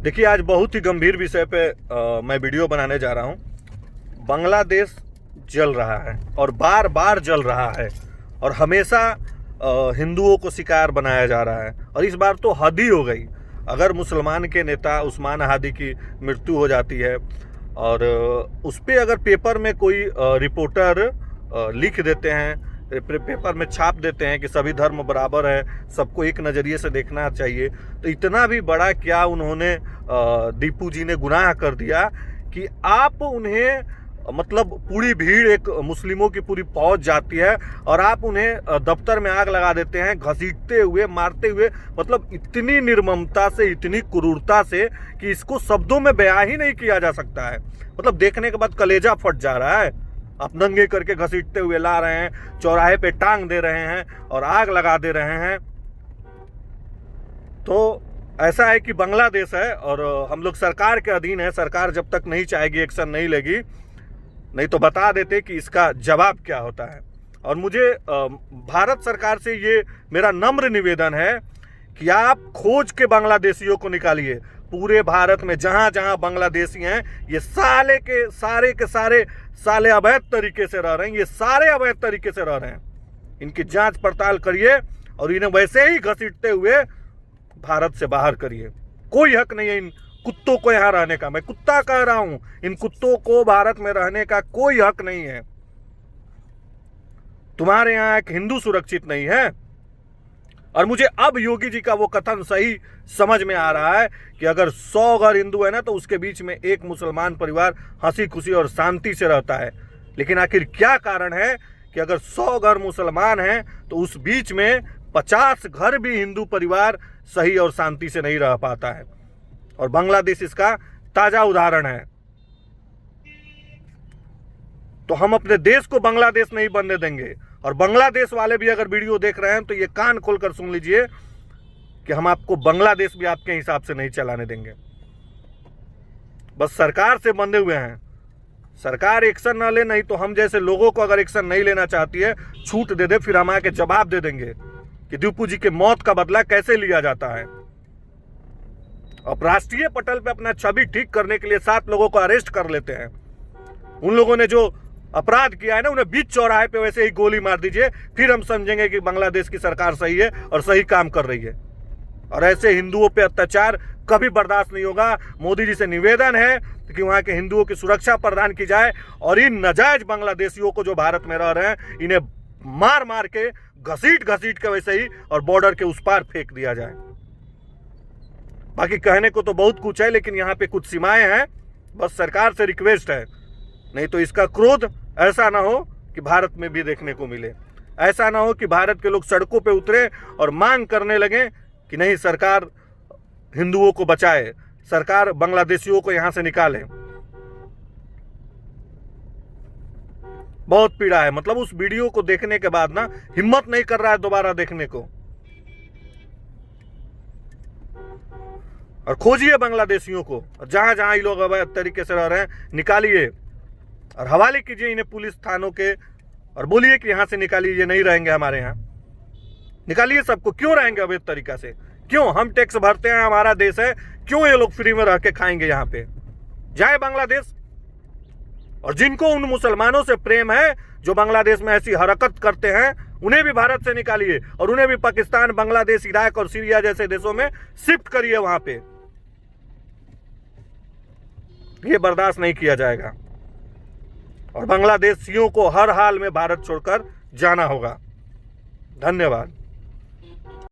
देखिए, आज बहुत ही गंभीर विषय पे मैं वीडियो बनाने जा रहा हूँ। बांग्लादेश जल रहा है और बार बार जल रहा है और हमेशा हिंदुओं को शिकार बनाया जा रहा है। और इस बार तो हद ही हो गई। अगर मुसलमान के नेता उस्मान हादी की मृत्यु हो जाती है और उस पर अगर पेपर में कोई रिपोर्टर लिख देते हैं, पेपर में छाप देते हैं कि सभी धर्म बराबर है, सबको एक नज़रिए से देखना चाहिए, तो इतना भी बड़ा क्या उन्होंने दीपू जी ने गुनाह कर दिया कि आप उन्हें मतलब पूरी भीड़, एक मुस्लिमों की पूरी फौज जाती है और आप उन्हें दफ्तर में आग लगा देते हैं, घसीटते हुए, मारते हुए। मतलब इतनी निर्ममता से, इतनी क्रूरता से कि इसको शब्दों में बयां ही नहीं किया जा सकता है। मतलब देखने के बाद कलेजा फट जा रहा है। आप नंगे करके घसीटते हुए ला रहे हैं, चौराहे पे टांग दे रहे हैं और आग लगा दे रहे हैं। तो ऐसा है कि बांग्लादेश है और हम लोग सरकार के अधीन है। सरकार जब तक नहीं चाहेगी, एक्शन नहीं लेगी, नहीं तो बता देते कि इसका जवाब क्या होता है। और मुझे भारत सरकार से ये मेरा नम्र निवेदन है कि आप खोज के बांग्लादेशियों को निकालिए। पूरे भारत में जहां जहां बांग्लादेशी हैं, ये के सारे साले अवैध तरीके से रह रहे हैं। ये सारे अवैध तरीके से रह रहे हैं। इनकी जांच पड़ताल करिए और इन्हें वैसे ही घसीटते हुए भारत से बाहर करिए। कोई हक नहीं है इन कुत्तों को यहाँ रहने का। मैं कुत्ता कह रहा हूं, इन कुत्तों को भारत में रहने का कोई हक नहीं है। तुम्हारे यहाँ एक हिंदू सुरक्षित नहीं है। और मुझे अब योगी जी का वो कथन सही समझ में आ रहा है कि अगर 100 घर हिंदू है ना, तो उसके बीच में एक मुसलमान परिवार हंसी खुशी और शांति से रहता है। लेकिन आखिर क्या कारण है कि अगर 100 घर मुसलमान हैं तो उस बीच में 50 घर भी हिंदू परिवार सही और शांति से नहीं रह पाता है। और बांग्लादेश इसका ताजा उदाहरण है। तो हम अपने देश को बांग्लादेश नहीं बनने देंगे। और बांग्लादेश वाले भी अगर वीडियो देख रहे हैं तो ये कान खोलकर सुन लीजिए कि हम आपको बांग्लादेश भी आपके हिसाब से नहीं चलाने देंगे। बस सरकार से बंधे हुए हैं। सरकार एक्शन ना ले, नहीं तो हम जैसे लोगों को अगर एक्शन नहीं लेना चाहती है, छूट दे दे, फिर हम आके जवाब दे देंगे कि दीपू जी के मौत का बदला कैसे लिया जाता है। अब राष्ट्रीय पटल पे अपना छवि ठीक करने के लिए 7 लोगों को अरेस्ट कर लेते हैं। उन लोगों ने जो अपराध किया है ना, उन्हें बीच चौराहे पे वैसे ही गोली मार दीजिए, फिर हम समझेंगे कि बांग्लादेश की सरकार सही है और सही काम कर रही है। और ऐसे हिंदुओं पे अत्याचार कभी बर्दाश्त नहीं होगा। मोदी जी से निवेदन है कि वहां के हिंदुओं की सुरक्षा प्रदान की जाए और इन नाजायज बांग्लादेशियों को जो भारत में रह रहे हैं, इन्हें मार मार के, घसीट के वैसे ही और बॉर्डर के उस पार फेंक दिया जाए। बाकी कहने को तो बहुत कुछ है, लेकिन यहाँ पे कुछ सीमाएं हैं। बस सरकार से रिक्वेस्ट है, नहीं तो इसका क्रोध ऐसा ना हो कि भारत में भी देखने को मिले। ऐसा ना हो कि भारत के लोग सड़कों पे उतरे और मांग करने लगे कि नहीं, सरकार हिंदुओं को बचाए, सरकार बांग्लादेशियों को यहां से निकाले। बहुत पीड़ा है। मतलब उस वीडियो को देखने के बाद ना हिम्मत नहीं कर रहा है दोबारा देखने को। और खोजिए बांग्लादेशियों को, जहां जहां ये लोग अवैध तरीके से रह रहे हैं, निकालिए और हवाले कीजिए इन्हें पुलिस थानों के और बोलिए कि यहां से निकालिए, ये नहीं रहेंगे हमारे यहाँ। निकालिए सबको। क्यों रहेंगे अवैध तरीका से? क्यों? हम टैक्स भरते हैं, हमारा देश है, क्यों ये लोग फ्री में रह के खाएंगे यहाँ पे? जाए बांग्लादेश। और जिनको उन मुसलमानों से प्रेम है जो बांग्लादेश में ऐसी हरकत करते हैं, उन्हें भी भारत से निकालिए और उन्हें भी पाकिस्तान, बांग्लादेश, इराक और सीरिया जैसे देशों में शिफ्ट करिए। वहां पे ये बर्दाश्त नहीं किया जाएगा और बांग्लादेशियों को हर हाल में भारत छोड़कर जाना होगा। धन्यवाद।